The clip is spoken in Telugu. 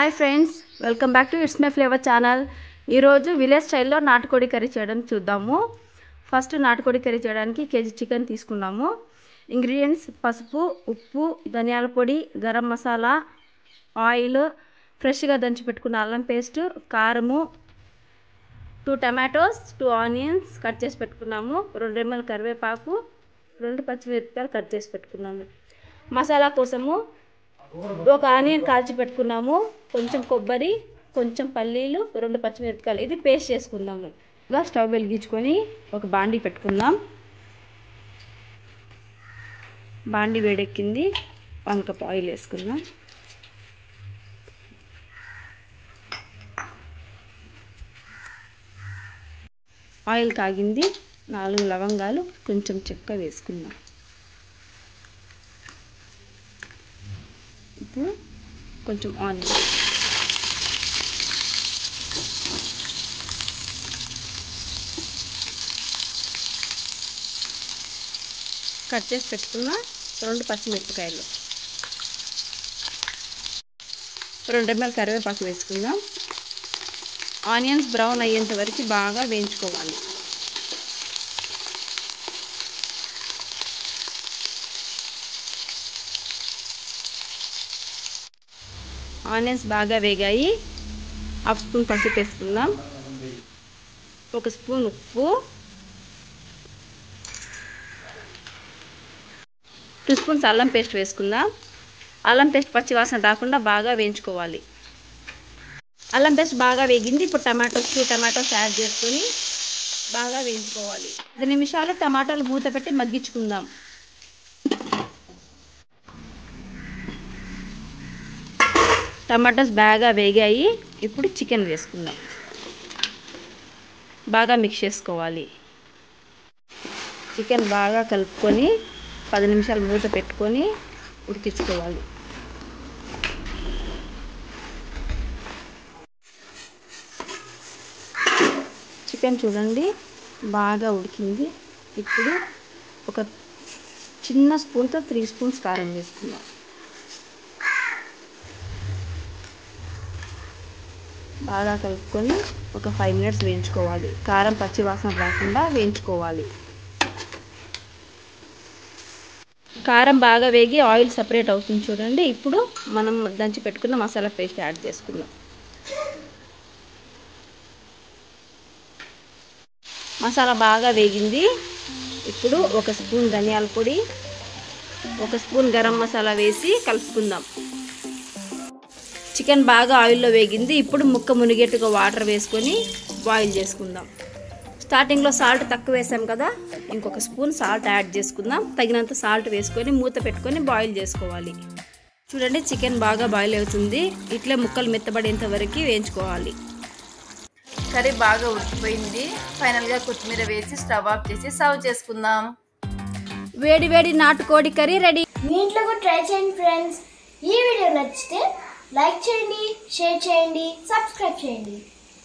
Hi friends, welcome back to it's my flavour channel. ఈరోజు విలేజ్ స్టైల్లో నాటుకోడి కర్రీ చేయడం చూద్దాము. ఫస్ట్ నాటుకోడి కర్రీ చేయడానికి కేజీ చికెన్ తీసుకున్నాము. ఇంగ్రీడియంట్స్: పసుపు, ఉప్పు, ధనియాల పొడి, గరం మసాలా, ఆయిల్, ఫ్రెష్గా దంచి పెట్టుకున్న అల్లం పేస్ట్, కారము, 2 టమాటోస్, 2 ఆనియన్స్ కట్ చేసి పెట్టుకున్నాము, 2 రెమ్మల కరివేపాకు, 2 పచ్చిమిరపకాయలు కట్ చేసి పెట్టుకున్నాము. మసాలా కోసము 1 ఆనియన్ కాల్చి పెట్టుకున్నాము, కొంచెం కొబ్బరి, కొంచెం పల్లీలు, 2 పచ్చిమిరపకాయలు. ఇది పేస్ట్ చేసుకుందాము. ఇలా స్టవ్ వెలిగించుకొని ఒక బాండీ పెట్టుకుందాం. బాండీ వేడెక్కింది. 1 కప్ ఆయిల్ వేసుకుందాం. ఆయిల్ కాగింది. 4 లవంగాలు, కొంచెం చెక్క వేసుకుందాం. ఇప్పుడు కొంచెం ఆనియన్, కట్ చేసి పెట్టుకున్న 2 పచ్చిమిరపకాయలు, 2 రెమ్మల కరివేపాకు వేసుకుందాం. ఆనియన్స్ బ్రౌన్ అయ్యేంత వరకు బాగా వేయించుకోవాలి. ఆనియన్స్ బాగా వేగాయి. 1/2 స్పూన్ పసుపు వేసుకుందాం, 1 స్పూన్ ఉప్పు, 2 స్పూన్స్ అల్లం పేస్ట్ వేసుకుందాం. అల్లం పేస్ట్ పచ్చి వాసన రాకుండా బాగా వేయించుకోవాలి. అల్లం పేస్ట్ బాగా వేగింది. ఇప్పుడు 2 టమాటోస్ యాడ్ చేసుకొని బాగా వేయించుకోవాలి. 10 నిమిషాలు టమాటాలు మూత పెట్టి మగ్గించుకుందాం. టమాటాస్ బాగా వేగాయి. ఇప్పుడు చికెన్ వేసుకుందాం. బాగా మిక్స్ చేసుకోవాలి. చికెన్ బాగా కలుపుకొని 10 నిమిషాలు మూత పెట్టుకొని ఉడికించుకోవాలి. చికెన్ చూడండి బాగా ఉడికింది. ఇప్పుడు ఒక చిన్న స్పూన్తో 3 స్పూన్స్ కారం వేసుకుందాం. బాగా కలుపుకొని ఒక 5 మినిట్స్ వేయించుకోవాలి. కారం పచ్చి వాసన రాకుండా వేయించుకోవాలి. కారం బాగా వేగి ఆయిల్ సపరేట్ అవుతుంది చూడండి. ఇప్పుడు మనం దంచి పెట్టుకున్న మసాలా పేస్ట్ యాడ్ చేసుకుందాం. మసాలా బాగా వేగింది. ఇప్పుడు 1 స్పూన్ ధనియాల పొడి, 1 స్పూన్ గరం మసాలా వేసి కలుపుకుందాం. చికెన్ బాగా ఆయిల్లో వేగింది. ఇప్పుడు ముక్క మునిగేట్టుగా వాటర్ వేసుకొని బాయిల్ చేసుకుందాం. స్టార్టింగ్లో సాల్ట్ తక్కువ వేసాం కదా, ఇంకొక స్పూన్ సాల్ట్ యాడ్ చేసుకుందాం. తగినంత సాల్ట్ వేసుకొని మూత పెట్టుకొని బాయిల్ చేసుకోవాలి. చూడండి చికెన్ బాగా బాయిల్ అవుతుంది. ఇట్లే ముక్కలు మెత్తబడేంత వరకు వేయించుకోవాలి. కర్రీ బాగా ఉడికిపోయింది. ఫైనల్గా కొత్తిమీర వేసి స్టవ్ ఆఫ్ చేసి సర్వ్ చేసుకుందాం. వేడి వేడి నాటుకోడి కర్రీ రెడీ. మీ ఇంట్లో కూడా ట్రై చేయండి ఫ్రెండ్స్. ఈ వీడియో నచ్చితే లైక్ చేయండి, షేర్ చేయండి, సబ్స్క్రైబ్ చేయండి.